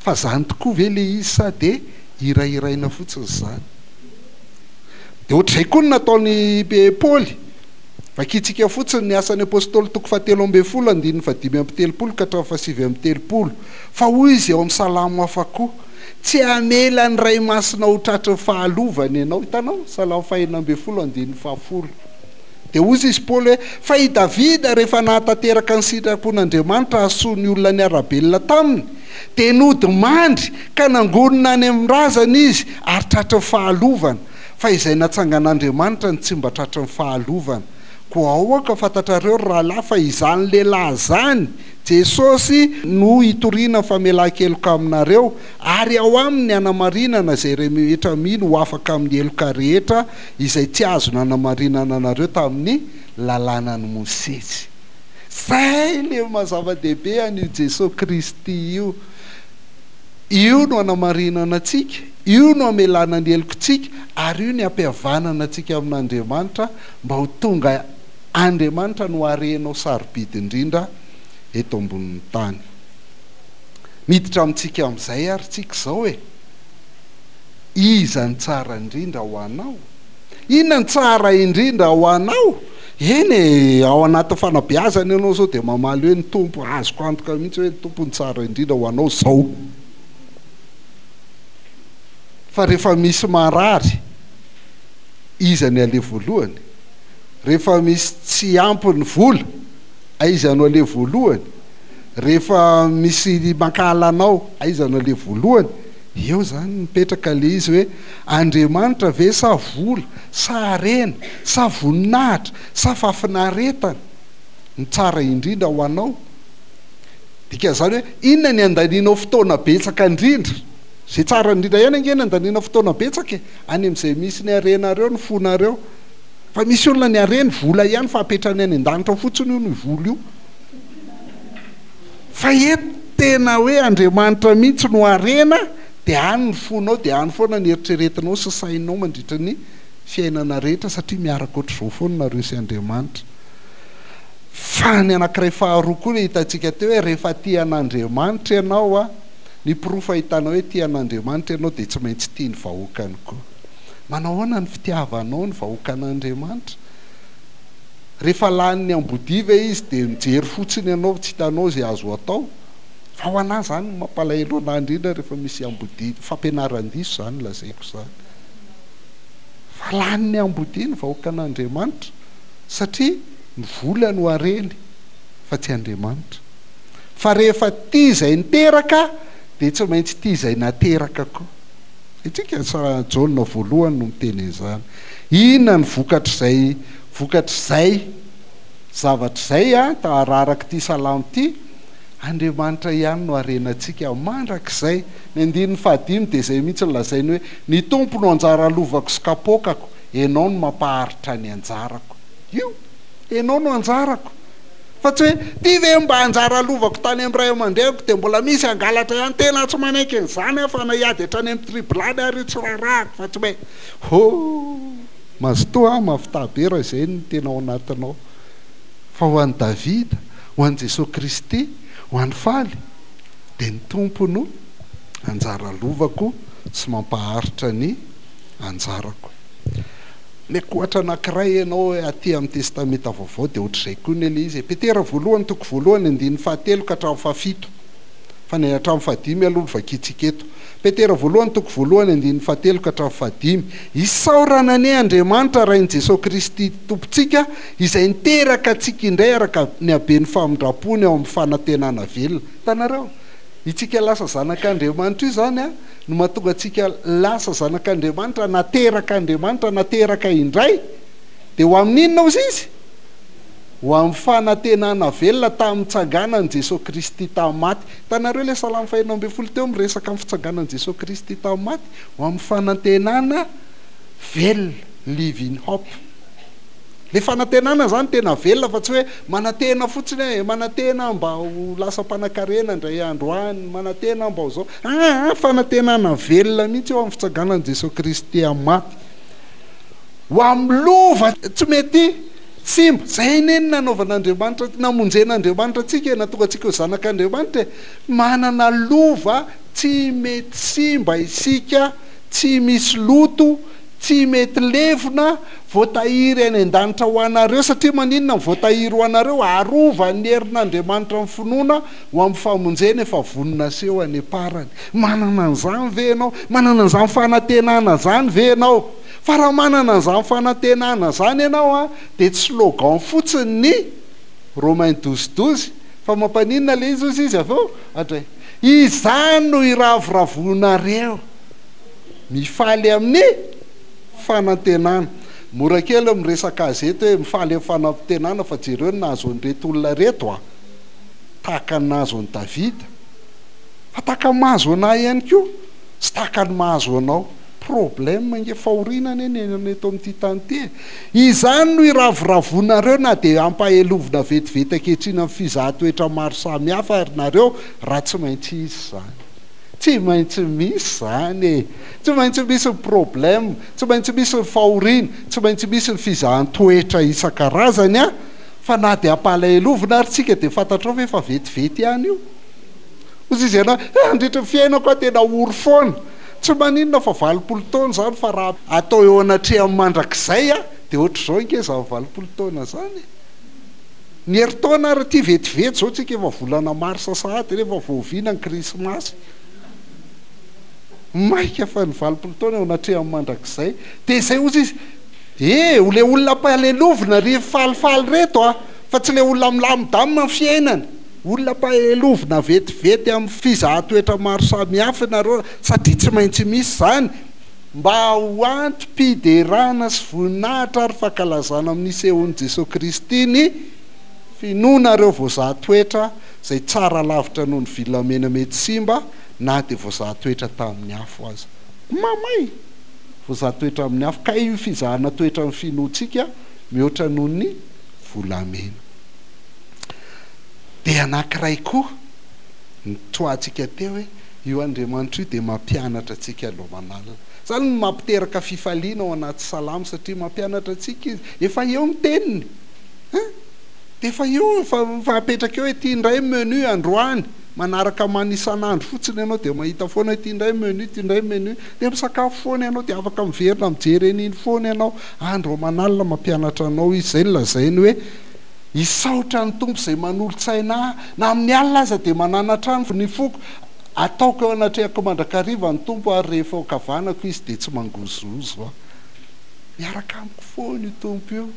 fa zany tokoa ve le izy sa de irairaina fotsiny zany de ohatr'izay koa ny nataony Paoly vakitsika fotsiny ny asan'ny apôstôly toko 7:5-7:30 ka hatramin'ny 7:30 fa hoy izy eo amin'ny salamo hafa koa tsy amela ny ray masina ho tratry ny fahalovany ianao hitanao salamo 1:10 de hoy izy Paoly hoe fa i Davida rehefa nahatanteraka ny sitrapon'Andriamanitra hasoa ny olona ny arabelona taminy de nodimandry ka nangonina any amin'ny razana izy ary tratry ny fahalovana fa izay natsangan'Andriamanitra ny tsy mba tratry ny fahalovana koa ahoaka fantatrareo rahalahy fa izany lehilahy zany Jesosy no hitoriana famelan-keloka aminareo ary ao aminy anamarinana zay rehetra mino ho afaka amin'ny eloka rehetra izay tsy azo nanamarinana anareo tamin'ny lalànany Mosesy. Zay le mazava-dehibe an'io Jesosy Kristy io no anamarinana antsika, io no amelana ny elokontsika ary io ny ampihavanana antsika amin'Andriamanitra mba ho tonga Andriamanitra no harenao sarobidy indrindra eto ambonin'ny tany. Miditra amintsika amin'izay ary tsika zao hoe iza ny tsara indrindra ho anao? Inona ny tsara indrindra ho anao? Eny ao anaty fanabeazana ianao zao de mamaly hoe ny tompo azoko antoka mihitsy hoe ny tompo ny tsara indrindra ho anao zao. Fa rehefa misy marary iza ny ale voalohany? Rehefa misy tsy ampy ny vola aiza no ale voalohany? Rehefa misy mankahalanao aiza no ale voalohany? Eo zany mipetraka le izy hoe Andriamanitra ve sa vola sa harena sa voninahitra sa fafinaretana ny tsara indrindra ho anao? Dika zany hoe inona ny andanianao fotoana betsaka indrindra? Zay tsara indrindra ihany angeny andaniana fotoana betsaka any amin'izay misy ny harenareo ny fonareo fa misy olona ny hareny vola ihany fa apetrany any an-danitra fotsiny io ny vola io fa eto tena hoe Andriamanitra mihitsy no harena de any ny fonao de any foana ny eritreretinao sy sainao mandritra ny fiainana rehetra satria miaraka ohatr'izao foana nareo sy Andriamanitra. Fa ny anankiray faharoa koa le hitantsika teo hoe rehefa tia an'Andriamanitra ianao ny pirofo hitanao hoe tia an'Andriamanitra ianao de tsy maintsy tia ny vahoakany koa. Manao ahoana ny fitiavanao ny vahoakan'Andriamanitra? Rehefa laniny ambodiva izy de mijery fotsiny ianao tsy hitanao zay azo atao. Fa ho anahy zany mampalahelo anahy indrindra rehefa misy ambodiva, fampianaran-diso zany lazaiko zany. Fa laniny ambodiva ny vahoakan'Andriamanitra satria ny vola no hareny fa tsy Andriamanitra. Fa rehefa tia izay niteraka de tsy maintsy tia izay nateraka koa. Itsika sa Jaona voalohany no miteny izany. Inona ny vokatr'izay zavatra izay tararaka ty salamo ty? Andriamanitra ihany no harenantsika mandrakizay. Ny 15 de zay mihitsy lazainy hoe ny tompo no anjara lovako sy kapokako, enao no mampaharitra ny anjarako. Io enao no anjarako. Fa tsy hoe ty ve mba anjara lovako tany amin'ny ray aman-dreko de mbola misy angalatra ihany tena tsy manaiky an'izany fa naiady hatrany amin'ny tribolany ary tsy rarahako fa tsy hoe mazotoa mafitabe raha izay ny tena ao anatinao. Fa ho an'i Davida, ho an'i Jesosy Kristy, ho an'ny faly de ny tompo no anjara lovako sy mampaharitra ny anjarako. Mekohatra anankiray ianao aty amin'ny testamenta vaovao de ohatr'izay koa ny le izy. Petera voalohany toko voalohany 7 ka hatramin'ny 7 fa ny hatramin'ny 5 aloha vakitsika eto. Petera voalohany toko voalohany 7 ka hatramin'ny 5 isaorana ny Andriamanitra rain'i Jesosy Kristy tompontsika izay niteraka antsika indray araka ny habeny famindrapony ao amin'ny fanantenana velona. Tanareo itsika lasa zanak'Andriamanitra io zany no mahatonga atsika lasa zanak'Andriamanitra, nateraka Andriamanitra, nateraka indray de ho amin'inona ozy izy? Ho amin'ny fanantenana velona tamin'ny fitsanganan'i Jesosy Kristy tamin'ny maty. Tanareo le salamo 112 teo miresaka amin'ny fitsanganan'i Jesosy Kristy tamin'ny maty, ho amin'ny fanantenana velona, living hope. le fanantenana zany tena velona fa tsy hoe manantena fotsiny hoe manantena mba ho lasa mpanan-karena indray andro any, manantena mba ho zao. Fanantenana velona mihitsy eo amin'ny fitsaganan'i Jesosy Kristy amin'ny maty. Ho amin'ny lova tsy mety simba, zay neny nanaovan'Andriamanitra, namonjen'Andriamanitra atsika, natonga atsika ho zanak'Andriamanitra, manana lova tsy mety simba isika, tsy misy loto, tsy mety levona, voatahiry any an-danitra ho anareo, satria maninona voatahiry ho anareo, arova ny herin'Andriamanitra amin'ny finoana ho amin'ny famonjena efa vonona seho any aparany. Manana an'izany ve ianao? Manana an'izany fanantenana zany ve ianao? Fa raha manana an'izany fanantenana zany ianao dia tsy slogan fotsiny ny Romains 12:12 fa mampaninona le izy aveo atray izany no iravoravonareo mifaly amin'ny fanantenana. Mora kely miresaka azy eto hoe mifaly amin'ny fanantenana, fa jereo nahazo an'ireto olona reto tahaka ny nahazo an'i Davida, fa tahaka ny mahazo anahy ihany koa, sy tahaka ny mahazo anao. Problème nge fahorinana eny eto amin'ity tany ty. Izany no iravoravonareo na dia ampahelovina vetivety ankehitriny amin'ny fizahan-toetra maro samihafa ary nareo raha tsy maintsy izy zany. Tsy maintsy misy zany tsy maintsy misy ny problème, tsy maintsy misy ny fahorina, tsy maintsy misy ny fizahan-toetra isan-karazany fa na dia ampalahelovina ary tsika dia fantatrao ve fa vetivety ihany io. Ozy izy ianao andritra fiainako tena ory foana, tsy maninona fa 20 taona zany, fa raha atao eo anatrehan'ny mandrakizay dia ohatr'izao inkeza amin'ny 20 taona zany. Ny herintaona ary ty vetivety zao tsika efa volana marsa sahady rehefa voaviana ny krismasy, maika fa ny 20 taona eo anatrehan'ny mandrakizay. Dia zay ozy izy le olona mpalelovina ry falifaly reto fa tsy le olona milamindamina amin'ny fiainany, olona mpahelovina vetivety amin'ny fizahan-toetra maro samihafa nareo, satria tsy maintsy misy zany mba ho antom-piderana sy voninahitra ary fankalazana amin'nisehon'i Jesosy Kristy ny finoanareo voazahan-toetra zay tsara lavitra noho ny vilamena mety simba na dia voazahan-toetra tamin'ny afo azy. Mamay voazahan-toetra amin'ny afo, ka io fizahana toetra amin'ny finoantsika mihoatra noho ny volamena. Dia anankiray koa ny toantsika teo hoe io Andriamanitra io dia mampianatra antsika aloha manalina. Zany no mampiteraka fifaliana ao anaty salamo, satria mampianatra antsika izy. Efa eo ny teniny, dia efa eo fa apetraka eo hoe ity indray menu androany, manaraka manisan'andro fotsiny ianao dia mahita foana ity indray menu, ity indray menu, dia misakafo foana ianao dia afaka miverina mijery an'iny foana ianao. Andro manalina mampianatra anao izy. Zay lazainy hoe isaotra ny tompo izay manolotsaina na amin'ny alina aza dia mananatra ny foko, ataoko eo anatrehako mandrakariva ny tompo ary rehefa okavanako izy dia tsy mangozozo. Miaraka amiko foana io tompo io,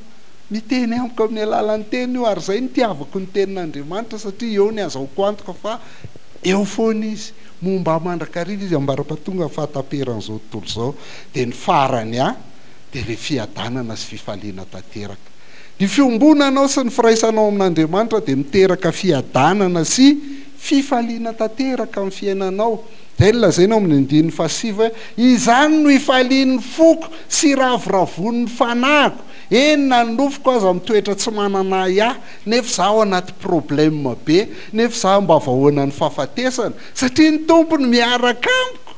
miteny amiko amin'ny alalan'ny teny io, ary zay ny tiavako ny tenin'Andriamanitra, satria eo ny azahoako antoka fa eo foana izy. Momba mandrakariva izy ambara-patonga fahataperan'izao tontolo izao, dia ny farany dia le fiadanana sy fifaliana tanteraka. Ny fiombonanao sy ny firaisanao amin'Andriamanitra dia miteraka fiadanana sy fifaliana tanteraka amin'ny fiainanao. Zay ny lazaina amin'ny 9:7 izany no ifalian'ny foko sy ravoravon'ny fanahiko, enina ny nofoko aza mitoetra tsy manana nefa zaho anaty problème be, nefa zaho mba vahoana ny fahafatesana, satria ny tompony miaraka amiko.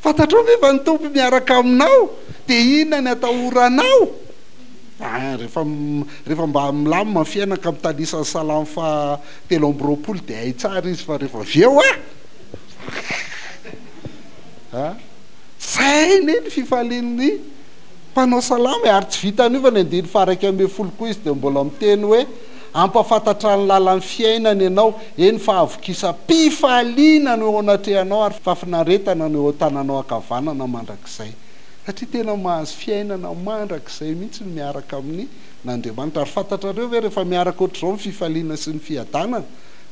Fantatrao ve fa ny tompo miaraka aminao dia inona ny atahoranao? Rehefa mba milamina fiainaka mitalisany salamo fa 3:20 dia hay tsara izy, fa rehefa aveo zay ny fifalian'ny mpanao salamo. Ary tsy vitany fa ny 9:12 koa izy dia mbola miteny hoe ampafantatra ny lalan'ny fiainana ianao, eny fa avokisa-pifaliana no eo anatrehanao ary fafinaretana no eo an-tananao ankavanana mandrakizay. Satria tena mahazo fiainana mandrakizay mihitsy ny miaraka amin'ny n'Andriamanitra. Ary fantatrareo ve rehefa miaraka ohatr'izao ny fifaliana sy ny fiadanana,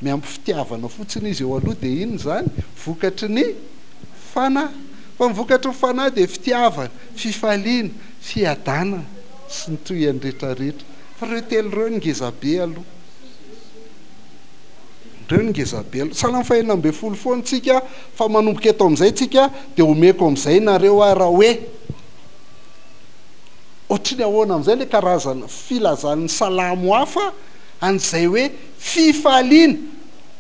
miampy fitiavana fotsiny izy eo aloha, dia iny zany vokatry ny fanahy. Fa mivokatry ny fanahy dia fitiavana, fifaliana, fiadanana sy ny toyany rehetrarehetra. Fa reo telo reo ngezabe aloha, reo ngezabe aloha. Salamo 112 foana tsika, fa manomboka eto amin'izay tsika dia omeko amin'izay nareo raha hoe ohatrany ahoana amin'izay le karazana filazan'ny salamo hafa an'izay hoe fifaliana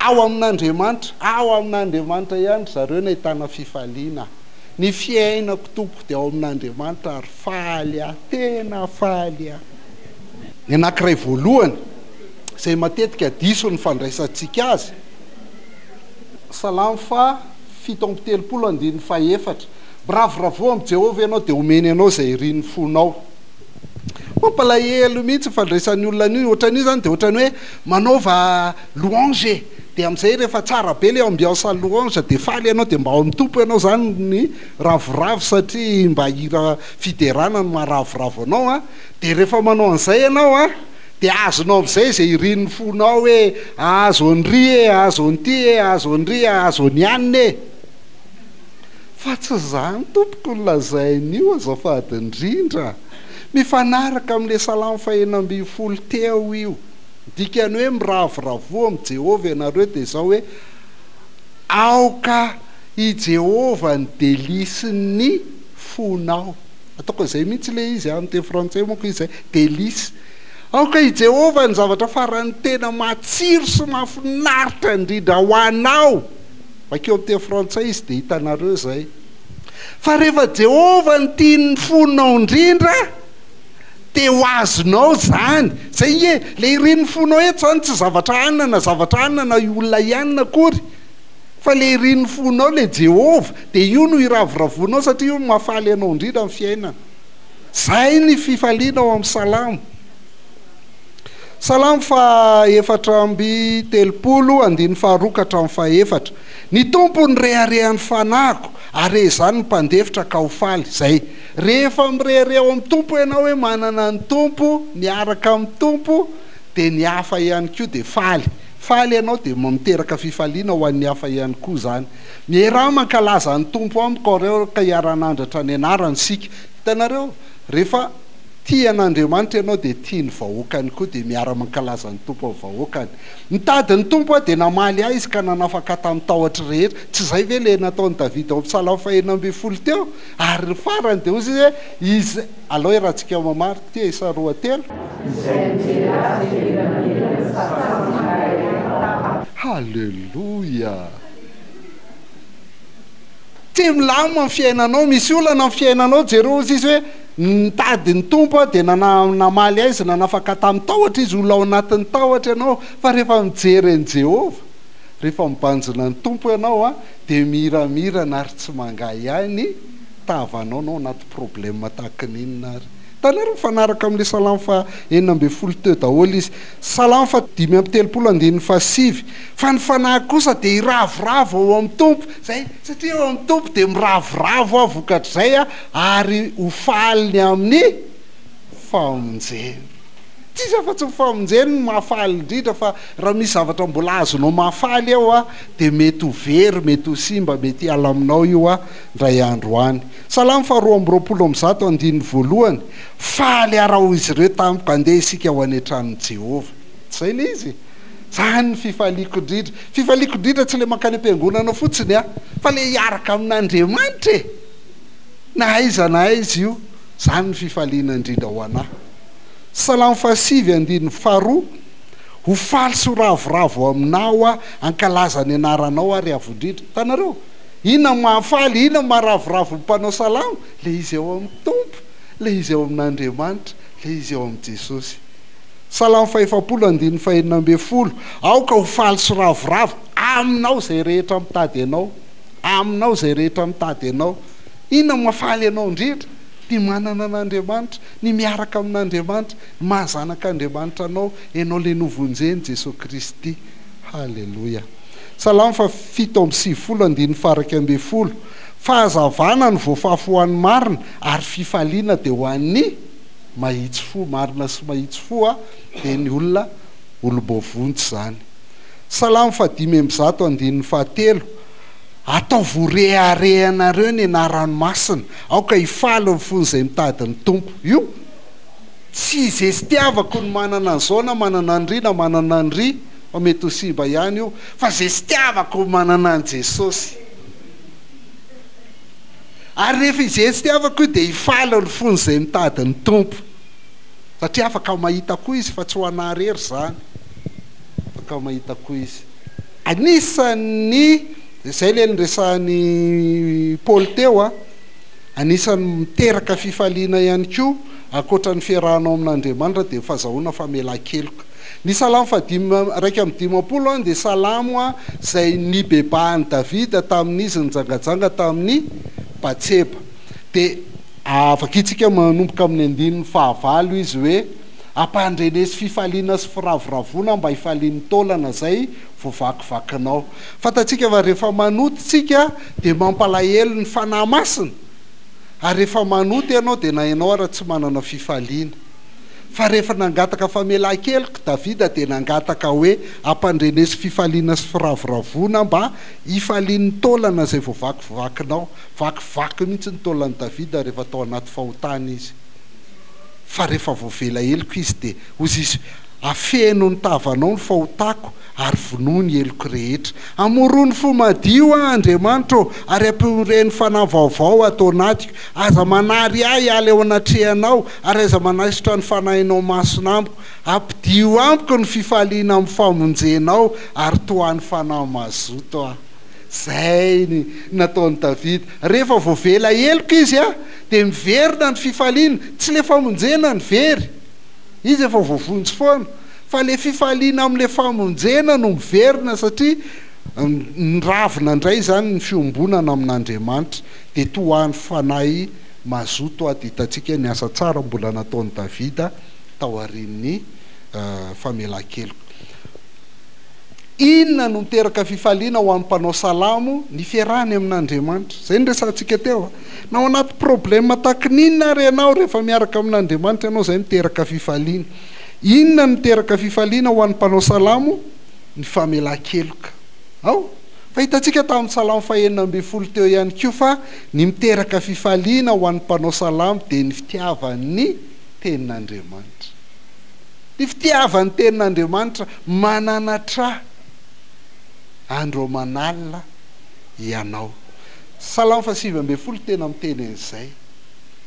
ao amin'Andriamanitra, ao amin'Andriamanitra ihany zareo no ahitana fifaliana. Ny fiainako tompoko dia ao amin'Andriamanitra ary faly aho, tena faly aho. Ny anankiray voalohany izay matetika diso ny fandraisantsika azy, Salamo 7:7-4, biravoravo amin'ny Jehovah ianao dia omeny anao izay rin'ny fonao. Mampalahelo mihitsy fandraisan'ny olona an'io, ohatran'io zany dia ohatrany hoe manaova louange, dia amin'izay rehefa tsara be le ambiance louange dia faly ianao dia mba ao amin'ny tompo ianao zany ny ravoravo, satria mba hira fiderana no maharavoravo anao a. Dia rehefa manao an'izay ianao dia azonao amin'izay izay rin'ny fonao hoe azo andry azo anty azo andry azo ny anina e. Fa tsy zany tompoko ny lazain'io azafady indrindra. Mifanaraka amin'le Salamo 112 teo io, dikany hoe miravoravo amin'ny Jehovah ianareo dia izao hoe aoka i Jehovah ny delisy fonao. Ataoko izay mihitsy le izy amin'ny teny frantsay moako izy delisy. Aoka i Jehovah ny zavatra farany tena matsiro sy mahafinaritra indrindra ho anao. Bakeo amin'ny teny frantsay izy dia hitanareo izay. Fa rehefa Jehovah ny tiany fonao indrindra dia ho azonao zany. Zay le rin'ny fonao eto zany tsy zavatra anana io olona ihany akory, fa le rin'ny fonao le Jehovah dia io no iravoravonao, satria io mahafaly anao indrindra amin'ny fiainana. Zay ny fifaliana ao amin'ny Salamo. Salamo 4:7-4. Ny tompo ny reharehan'ny fanahiko, ary izany ny mpandefitra ka ho faly. Zay rehefa mirehareha ao amin'ny tompo ianao hoe manana ny tompo, miaraka amin'ny tompo, dia ny hafa ihany koa dia faly ianao dia miteraka fifaliana ho an'ny hafa ihany koa zany. Miaraha mankalaza ny tompo amiko reo ka hiara-nandratra ny anarany sika. Hitanareo, rehefa tia an'Andriamanitra ianao dia tia ny vahoakany koa dia miara-mankalaza ny tompo amin'ny vahoakany. Nitady ny tompo dia namaly ahy izy ka nanafaka tamin'ny tahotra rehetra. Tsy izay ve le nataon'ny Davida ao amin'ny Salamo 112 teo? Ary ny farany dia ozy hoe izy aloha iarahantsika mamary tia isa 2:3. Halleluja. Tsy milamina ny fiainanao, misy olana amin'ny fiainanao jereo izy hoe nitady ny tompo dia namaly azy nanafaka tamin'ny tahotra izy, olona ao anatin'ny tahotra ianao. Fa rehefa mijery an'i Jehovah, rehefa mibanjina ny tompo ianao dia miramirana ary tsy mangay ihany tavanao nao anaty problème tahaka n'inona ary. Tanareo mifanaraka amin'le Salamo 9:10 teo daholo izy. Salamo 5:7. Fa ny fanahy kosa dia iravoravo ao amin'ny tompo. Zay satria ao amin'ny tompo dia miravoravo vokatr'izay ary ho faliny amin'ny famonjeny. Tsy afa-tsy famonjeny no mahafaly indrindra, fa raha misy zavatra mbola azonao mahafaly ao dia mety ho very, mety ho simba, mety hiala aminao io ndray andro any. Salamo 2:20. Faly arao izy ireo tampoka andeha isika ho anetrany Jehovah. Zay le izy. Zany ny fifaliako indrindra. Fifaliako indrindra tsy le mankany am-piangonana fotsiny fa le hiaraka amin'Andriamanitra na aiza na aiza io. Zany ny fifaliana indrindra ho anahy. Salamo 7:2. Ho faly sy ho ravoravo aminao ankalaza ny anaranao ary avondrindra. Tanareo, inona mahafaly, inona maharavoravo ny mpanao salamo? Le izy ao amin'ny tompo, le izy ao amin'Andriamanitra, le izy ao amin'ny Jesosy. Salamo 5:20. Aoka ho faly sy ravoravo aminao izay rehetra mitady ianao, aminao izay rehetra mitady ianao. Inona mahafaly ianao indrindra? Ny manana an'Andriamanitra, ny miaraka amin'Andriamanitra, mahazanaka Andriamanitra anao, ianao le novonjeny Jesosy Kristy. Halleluja. Salamo 7:7-20. Fahazavana ny voafafy ho an'ny marina, ary fifaliana dia ho an'ny mahitsy fo. Marina sy mahitsy fo dia ny olona olom-bovontsy zany. Salamo 5:7-7. Ataovy reharehanareo ny anaranomasina, aoka hifaly ny fony izay mitady ny tompo. Io tsy izay sy tiavako ny manana an'izao na manana an'ry na manana an'ry, fa mety ho simba ihany io, fa izay sy tiavako ny manana an' Jesosy. ary rehefa izetsy ty afaka io dia hifala ny fony izay mitady ny tompo satria afaka mahita koa izy fa tsy ho anarery zany afaka mahita koa izy anisany zay le nyresahany Paoly teo anisany miteraka fifaliana ihany koa akoatra ny fiarahanao amin'Andriamanitra dia fahazahoana famelan-keloka ny salamo raiky amby 50 dia salamo zay nibebahany Davida tamin'izy nijangajanga tamin'ny Batseba dia afaka itsika manomboka amin'ny 15 izy hoe ampandrenesy fifaliana sy firavoravona mba hifalian'ny taolana zay voavakivakinao fatatsika fa rehefa manoty tsika dia mampalahelo ny fanahy masina ary rehefa manoty ianao dia na ianao raha tsy manana fifaliana fa rehefa nangataka famelan-keloka Davida dia nangataka hoe ampandrenesy fifaliana sy firavoravona mba hifalian'ny taolana zay voavakivakinao vakivaky mihitsy ny taolan'ny Davida rehefa tao anaty fahotana izy fa rehefa voavela eloko izy dia ozy izy afeno ny tavanao ny fahotako ary vonoany eloko rehetra amorony fo madio Andriamanitra ary ampireny fanahy vaovao atao anatiko aza manary ahy ala eo anatrehanao ary aza manasitra ny fanahinao masina amiko ampidio amiko ny fifaliana amin'ny famonjenao ary toan'ny fanahy mazoto zay ny nataony Davida rehefa voavela eloko izy dia miverina ny fifaliana tsy le famonjena ny very izy efa voavonjy foana fa le fifaliana amin'le famonjena no miverina satria nyravina indray zany ny fiombonana amin'Andriamanitra dia toan'ny fanahy mazoto hitantsika ny asa tsara mbola nataony Davida tao arin'ny famelan-keloka inona no miteraka fifaliana ho an'ny mpanao salamo ny fiarahany amin'Andriamanitra zay nyresantsika teo na ao anaty problema takininona ary ianao rehefa miaraka amin'Andriamanitra ianao zay miteraka fifaliana inona no miteraka fifaliana ho an'ny mpanao salamo ny famelan-keloka fa hitantsika tamin'ny salamo 112 teo ihany koa fa ny miteraka fifaliana ho an'ny mpanao salamo dia ny fitiavan'ny tenin'Andriamanitra ny fitiavan'ny tenin'Andriamanitra mananatra andro manalina ianao salamo 112 tena miteny an'izay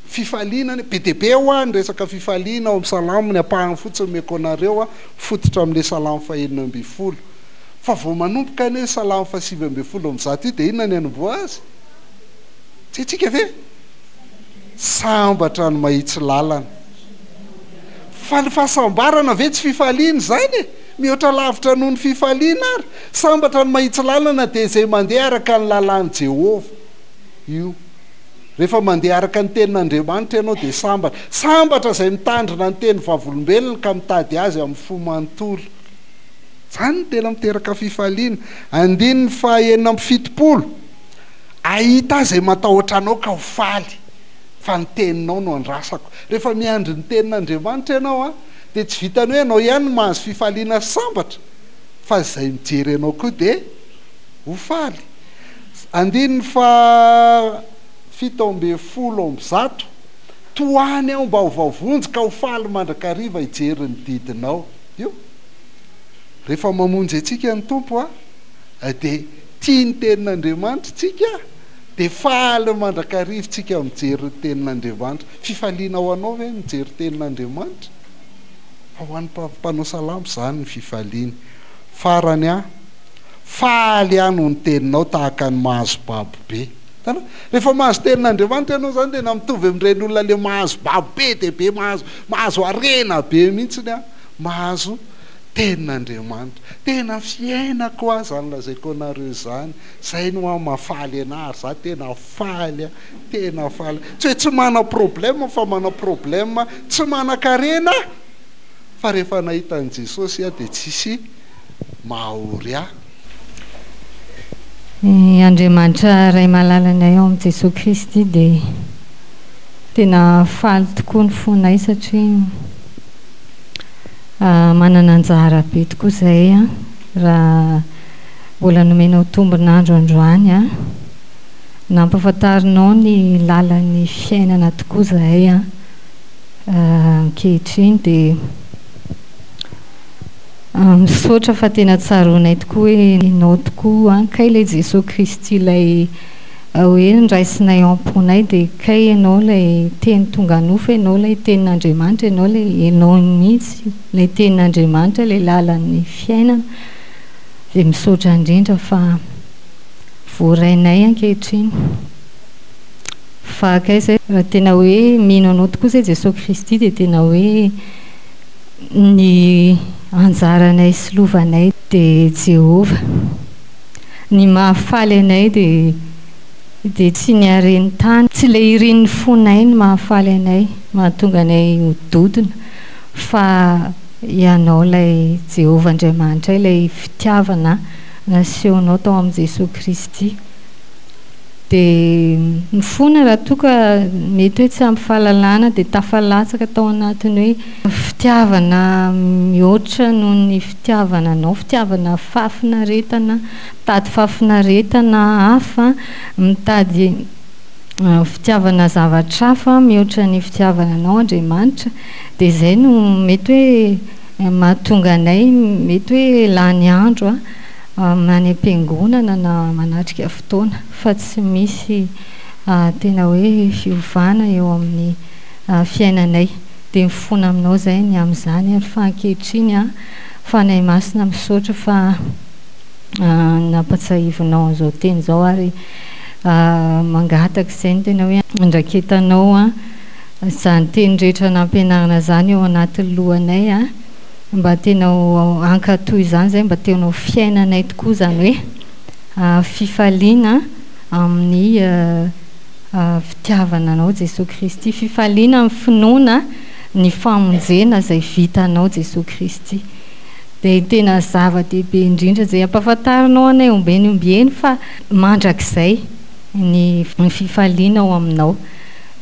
fifaliana be dia be ny resaka fifaliana ao amin'ny salamo ny apahany fotsiny meko anareo fototra amin'ilay salamo 112 fa vao manomboka ny salamo 112 amin'zato io dia inona ny anomboa azy tsy tsika ve sambatra ny mahitsy lalana fa ny fahasambarana ve tsy fifaliana zany mihoatra lavitra noho ny fifaliana ary sambatra ny mahitsy lalana dia zay mandeha araka ny lalàn'i Jehova io rehefa mandeha araka ny tenin'Andriamanitra ianao dia sambatra zay mitandrina ny teny vavolombelona ka mitady azy amin'ny fo manontolo zany ny tena miteraka fifaliana 970 ahita zay matahotra anao ka ho faly fa ny teninao no andrasako rehefa miandry ny tenin'Andriamanitra ianao dia tsy vitany hoe ianao ihany mahazo fifaliana sambatra fa zay mijery ianao koa dia ho faly 770 toany aho mba ho vavonjy ka ho faly mandrakariva hijery ny didinao io rehefa mamonjy atsika ny tompo dia tia ny tenin'Andriamanitra tsika dia faly mandrakariva tsika mijery ny tenin'Andriamanitra fifaliana ho anao hoe mijery tenin'Andriamanitra fa ho an'ny mpanao salamo zany ny fifaliana farany faly ano ny teninao tahaka ny mahazo babo be rehefa mahazo tenin'Andriamanitra ianao zany dia na mitovy amin'ireny olona le mahazo babo be dia be mahazo arena be mihitsiny mahazo tenin'Andriamanitra tena fiainako zany lazaiko anareo zany zay no mahafaly anary za tena faly tsy hoe tsy mana problema fa mana problema tsy manan-karena fa rehefa nahita an' Jesosy dia tsisy mahaory Andriamanitra ray malalanay ao amin'i Jesosy Kristy dia tena faly tokoa ny fonay satria manana anjara be tokoa izay raha mbola nomenao tombon'andro androany nampafantarinao ny lalan'ny fiainana tokoa izahay ankehitriny dia misaotra fa tena tsaroanay tokoa hoe inao tokoa kay ilay Jesosy Kristy ilay hoe nraisinay amponay dia kay ianao ilay teny tonga anofo ianao ilay tenin'Andriamanitra ianao ilay ianao mihitsy ilay tenin'Andriamanitra ilay lalan'ny fiainana dia misaotra indrindra fa voarainay ankehitriny fa kay izay raha tena hoe mino anao tokoa izay Jesosy Kristy dia tena hoe ny anjaranay sy lovanay dia Jehova ny mahafaly anay dia tsy ny hareny tany tsy ilay irin'ny fonay ny mahafaly anay mahatonga anay hododina fa ianao ilay Jehova Andriamanitra ilay fitiavana nasehonao tao amin'ny Jesosy Kristy dia mifona raha toa ka mety hoe tsy ampy fahalalana dia tafalatsaka tao anatiny hoe fitiavana mihoatra noho ny fitiavana anao fitiavana fahafinaretana mitady fahafinaretana hafa mitady fitiavana zavatra hafa mihoatra ny fitiavana anao Andriamanitra dia izay no mety hoe mahatonga anay mety hoe lany andro many am-piangonana na manatrika fotoana fa tsy misy tena hoe fiovana eo amin'ny fiainanay dia mifona aminao izay ny amin'izany ary fa ankehitriny fanahy masina misaotra fa nampatsiahivinao an'izao teny izao ary mangataka izay ny tena hoe andraketanao izany teny rehetra nampianarana izany eo anatin'ny lohanay mba tena ankatoy izany izay mba teonao fiainanay tokoa izany hoe fifaliana amin'ny fitiavana anao Jesosy Kristy fifaliana amin'ny finoana ny famonjena izay vitanao Jesosy Kristy dia tena zava-dehibe indrindra izay ampahafantarinao anay ombeny fa mandrakizay ny fifaliana ao aminao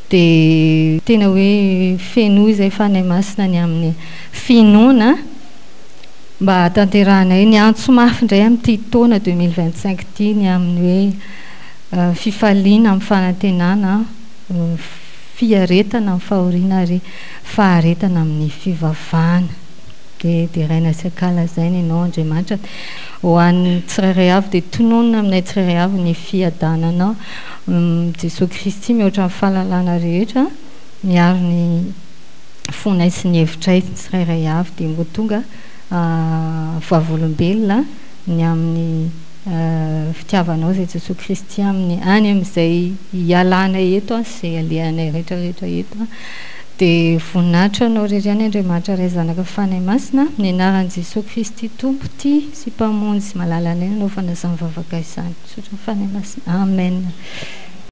dia tena hoe fenoy izay fanahy masina ny amin'ny finoana mba tanterahanay ny antso mafy indray amin'ity taona 2025 ity ny amin'ny hoe fifaliana amin'ny fanantenana fiaretana amin'ny fahoriana ary faharetana amin'ny fivavahana dia raina sy ankalazaina ianao Andriamanitra ho an'ny tsirairay avy dia tononona aminay tsirairay avy ny fiadananao Jesosy Kristy mihoatra amin'ny fahalalana rehetra miaro ny fonay sy ny hevitray tsirairay avy dia mbo tonga vavolombelona ny amin'ny fitiavanao izay Jesosy Kristy amin'ny any amin'izay hialanay eto sy alehanay rehetrarehetra eto dia voninahitra anao rery any Andriamanitra ray zanaka fanahy masina ny anaran'i Jesosy Kristy tompo ty sy mpamonjy malalanay anao fanazany vavaka izany sotra fanahy masina amen.